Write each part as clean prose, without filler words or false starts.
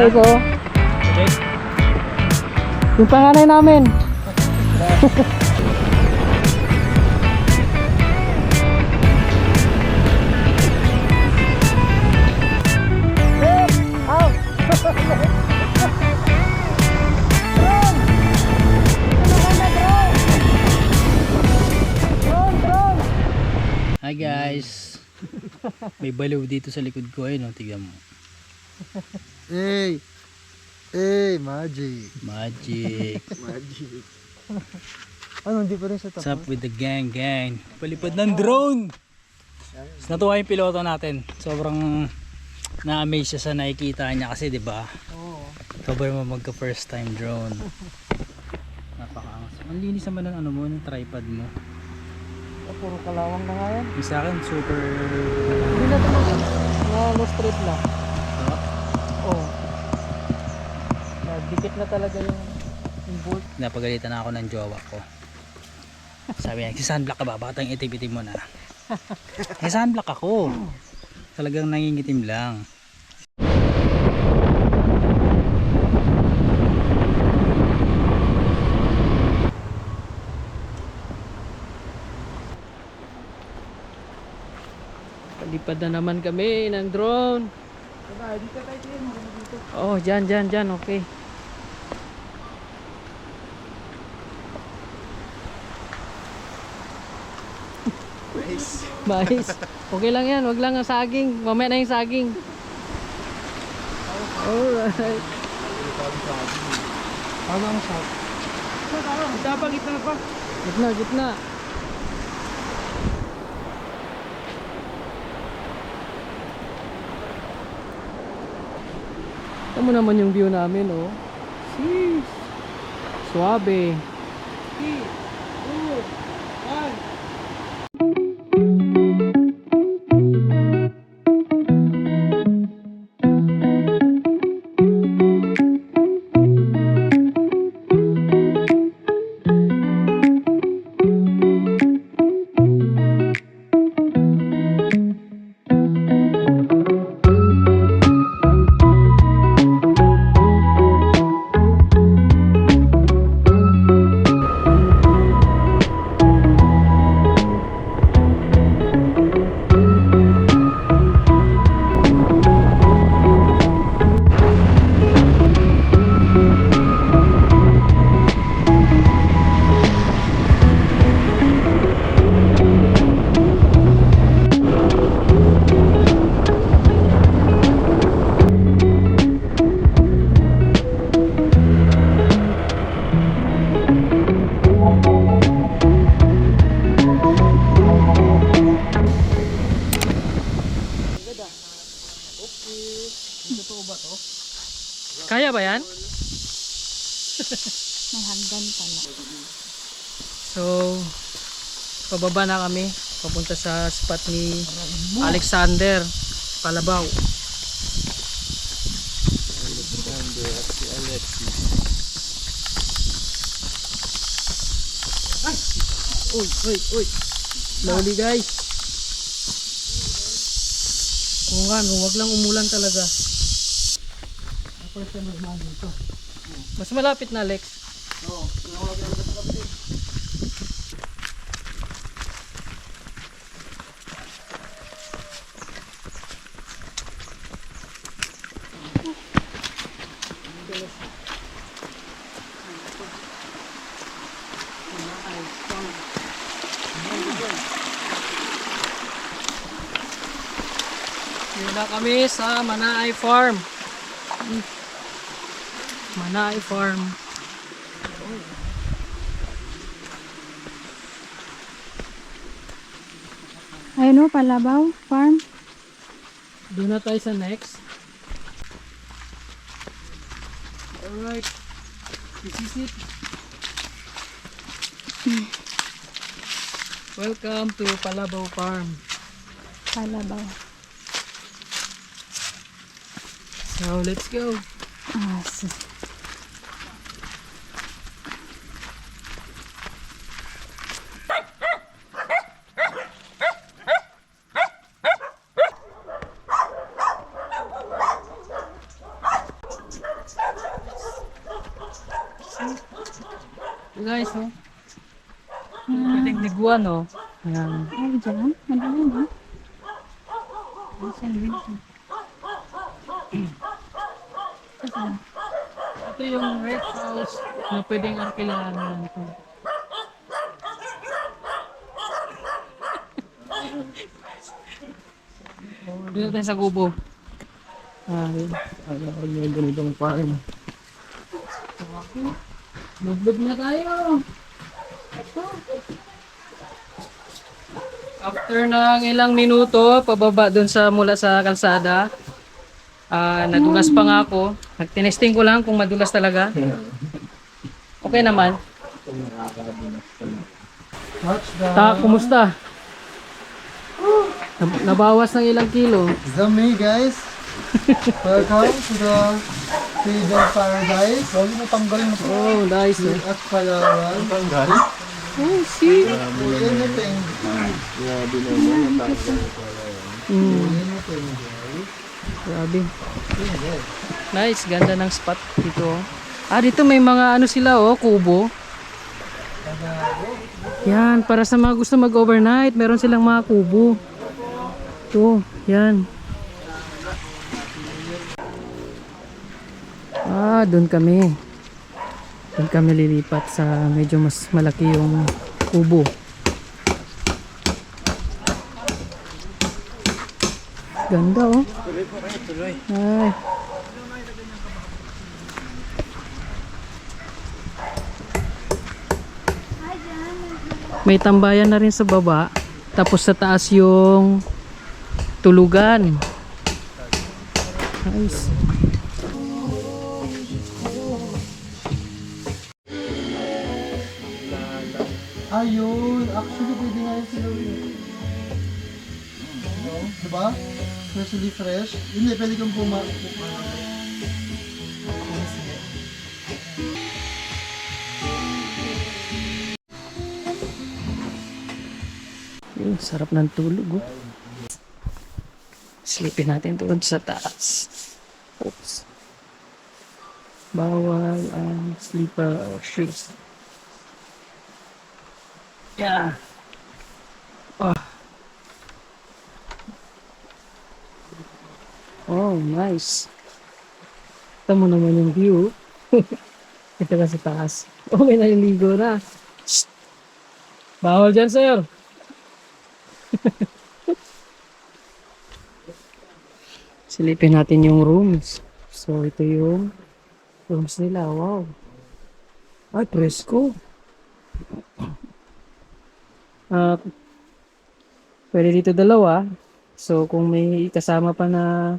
guys, oh. Okay. Yung panganay namin. Hi guys. May baliw dito sa likod ko eh, no? Tignan mo. Hey! Hey! Magic! Magic. Magic! Ano, hindi pa rin sa What's up with the gang? Palipad ng drone! Mas natuwa yung piloto natin. Sobrang na-amaze siya sa nakikita niya kasi, di ba? Oo. Sobrang mo magka first time drone. Napakaangas. Ang linis naman ng ano mo, ng tripod mo. Puro kalawang na nga yan. Yung sa akin, super... Hindi na ito na straight na. Sarap. Oo. Dikit na talaga yung bolt. Napagalitan na ako ng jowa ko. Sabi niya, si sunblock ka ba? Bakit ang itim-itim mo na? Eh, sunblock ako. Talagang nangingitim lang. Palipad na naman kami ng drone. Oh, dyan, okay. Mais. Okay lang yan, wag lang ang saging. Mamaya na yung saging. Alright. Ano ang shot? Gitna pa. Gitna. Ito mo naman yung view namin, oh. Sheesh. Suabe. 3, 2, 1. Kaya ba yan? May hagdan pala. So, pababa na kami. Papunta sa spot ni Alexander Palabaw. Uy. Slowly guys. Kung wag lang umulan talaga. Mas malapit na, Alex. Dito na kami sa Manaay Farm. Manaay Farm. Ayun o, Palabaw Farm. Doon na tayo sa next. Alright. This is it. Welcome to Palabaw Farm. Palabaw. So let's go. Guys, oh. Pwedeng liguan, oh. Ayan. Ay, dyan. Madali na. Ito yung rest house na pwedeng arkilahan. Dito tayo sa kubo. Ay, may ganitong farm. Lublog na tayo. After ng ilang minuto, pababa dun sa mula sa kalsada. Nadulas pa nga ako. Nagtinesting ko lang kung madulas talaga. Okay naman. Kumusta? Nabawas ng ilang kilo. Is that me, guys? Welcome to the Freedom Paradise. Huwag mo tanggalin mo. Oh, nice. Eh. At Palawan. Oh, see? Yan yung thing. Yan yung thing, guys. Grabe. Nice, ganda ng spot dito. Dito may mga ano sila, oh, kubo. Yan, para sa mga gusto mag-overnight, meron silang mga kubo. Ito, yan. Doon kami. Doon kami lilipat sa medyo mas malaki yung kubo. Ganda, oh. Ay. May tambayan na rin sa baba. Tapos sa taas yung tulugan. Nice. Ayun, actually pwede nga yung silawin. No? Diba? Freshly fresh. Hindi, pwede kang pumasok. Yun, sarap ng tulog, oh. Sleepin natin doon sa taas. Oops. Bawal ang sleeper or shoes. Yeah. Oh, nice. Ito mo naman yung view. Ito ka sa taas. Oh, may naliligo na. Shh. Bawal dyan, sir. Silipin natin yung rooms. So, ito yung rooms nila. Wow. Ay, presko. Pwede dito dalawa. So, kung may kasama pa na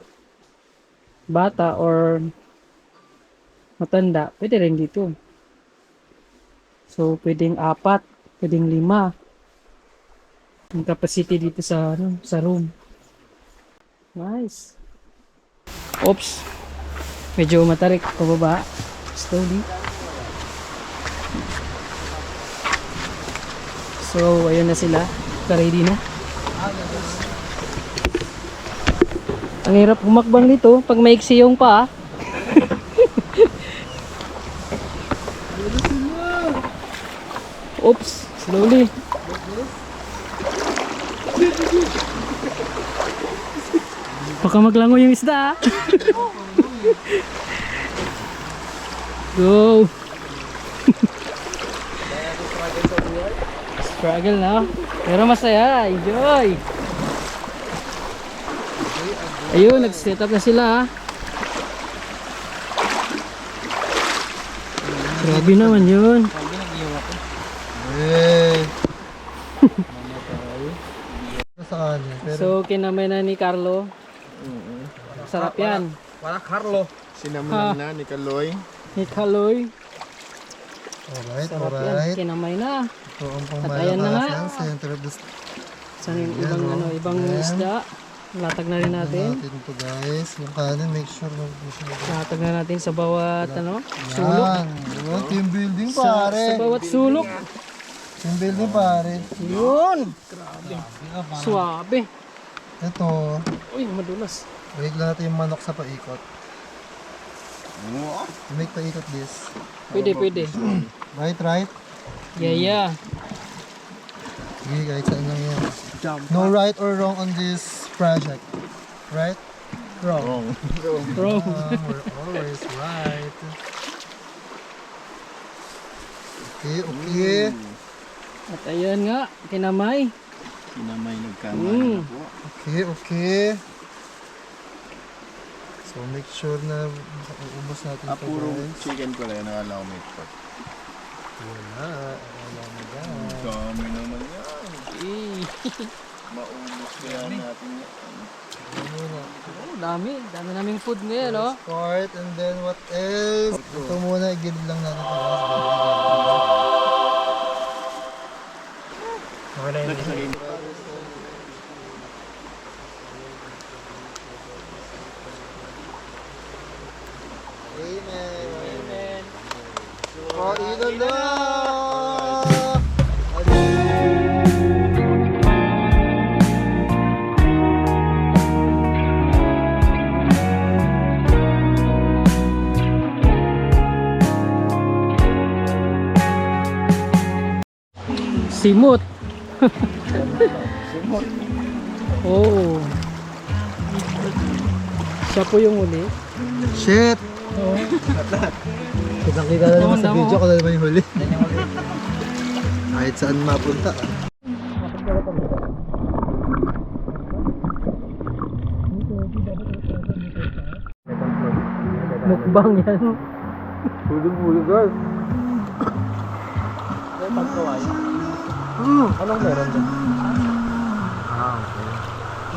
bata or matanda, pwede rin dito. So, pwedeng 4, pwedeng 5. Ang capacity dito sa room. Nice. Oops. Medyo matarik pababa. Slowly. So, ayun na sila. Ready na. Ang hirap humakbang nito pag maiksi yung paa. Oops. Slowly. Baka maglango yung isda. Go. Struggle na. Pero masaya. Enjoy. Ayun, nag-set up na sila. Grabe naman yun. Hey! Sa kanya. Pero So, kinamay na ni Carlo. Sarap yan. Para Carlo. Sinamulan na ni Kaloy. Ni Kaloy. alright, Sarap yan. alright. Kinamay na. Ito ang At ayan na nga. pangmalakasan. Center of the Saan yung ibang isda. Latag na rin natin. natin ito, guys. Yung kanin, make sure na Latag na natin sa bawat sulok. yan. Yun, team building, Sa pare. bawat sulok. Team building, pare. Yun. Suabe. Ito, Uy, madulas. wait lang natin yung manok sa paikot. Make paikot this. Pwede. Right, right. Yeah. Sige, kahit saan lang yan. No right or wrong on this project. Right? Wrong. Bro. We're always right. Okay. At ayan nga, kinamay. Sinamay nagkamay na po. Okay. So make sure na makaubos natin ito, Puro guys. chicken ko lang, nakala ko may pork. Wala. Wala na yan. Dami naman yan. Eh. Maubos kaya natin yan. Oh, dami naming food ngayon, oh. Start and then what else? Ito muna, igilid lang natin ito, guys. Okay na yun. Amen. Kainan na! Simot. Oh. Siya po yung uli. Shit! Oh. Kitang-kita na naman sa Tama, video ko na naman yung huli. Kahit saan mapunta. Mukbang yan. Hulog-hulog, guys. Anong meron dyan? Okay.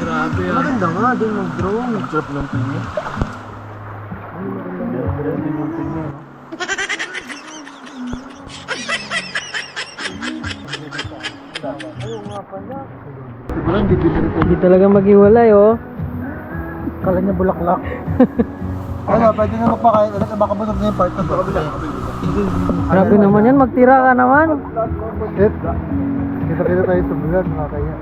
Grabe yan. Maganda nga din mag-drone. Sarap ng pinya. Siguro hindi bibili ko. Hindi talaga maghiwalay, oh. Kala niya bulaklak. Ano, pwede na magpakain. Baka busog na yung part na to. Grabe naman yan, magtira ka naman. Shit. Kita-kita tayo sa vlog, nakakaya.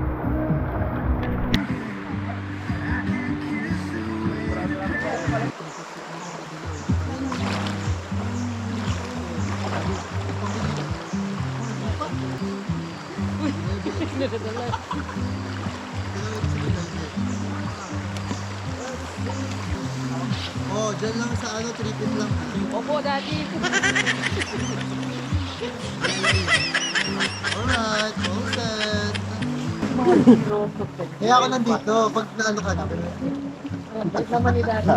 Oh, dyan lang sa ano, tripit lang. Opo, daddy. Alright, all set. Kaya ako nandito, pag naano ka na. Bakit naman ni daddy?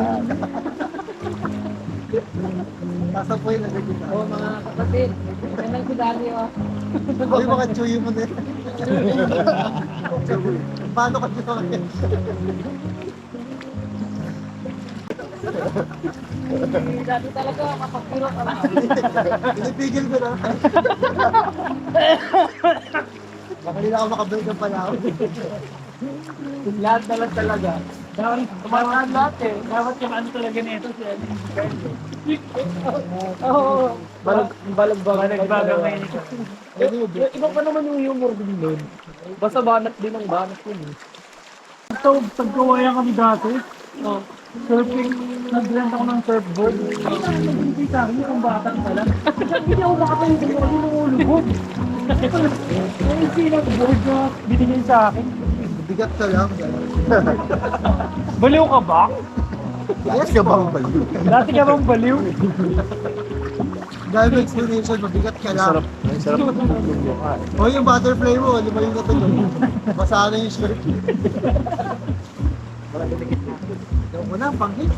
Sasapoy na kita. Oh, mga kapatid. Yan lang si daddy, oh. Ay, mga chuyo mo na. Paano ka dito? Daddy talaga, kapagpiro ka lang. Pinipigil ko na. Baka hindi na ako makabalik ng panahon. Lahat na lang talaga. Tumataan lahat eh. Dapat yung ano talaga nito si Eddie. Oo. Balag-bagang ngayon ito. Iba pa naman yung humor din doon. Basta banat din ang banat yun eh. Ito, pagkawayan kami dati. Oh. Surfing, nag-rent ako ng surfboard. Ay, nagbibigay sa akin yung bata pala. Hindi ako makatayo sa mga lumulubog. Ay, sinag-board na binigay sa akin. Bigat ka lang. Baliw ka ba? Yes, ka bang baliw? Dati ka bang baliw? Dahil may explanation, mabigat ka lang. Sarap ng O yung butterfly mo, lima yung natulog. Basa na yung shirt. Ikaw mo na, panggit.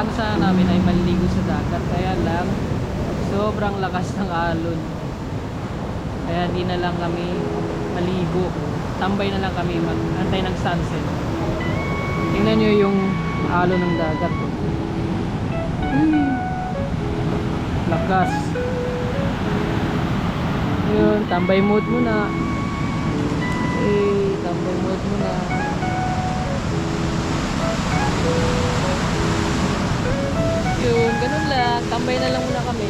plano sana namin ay maliligo sa dagat. Kaya lang, sobrang lakas ng alon. Kaya di na lang kami maligo. Tambay na lang kami, antay ng sunset. Tingnan nyo yung alon ng dagat. Lakas. Yun, tambay mode muna. Tambay mode muna. Yun, ganun lang. Tambay na lang muna kami.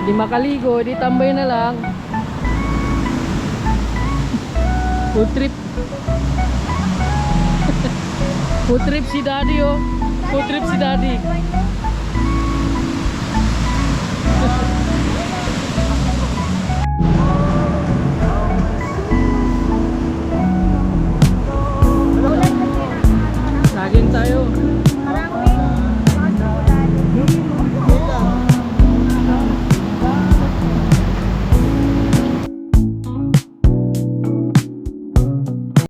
Di makaligo, di tambay na lang. Food trip. Food trip si Daddy oh. Food trip si Daddy.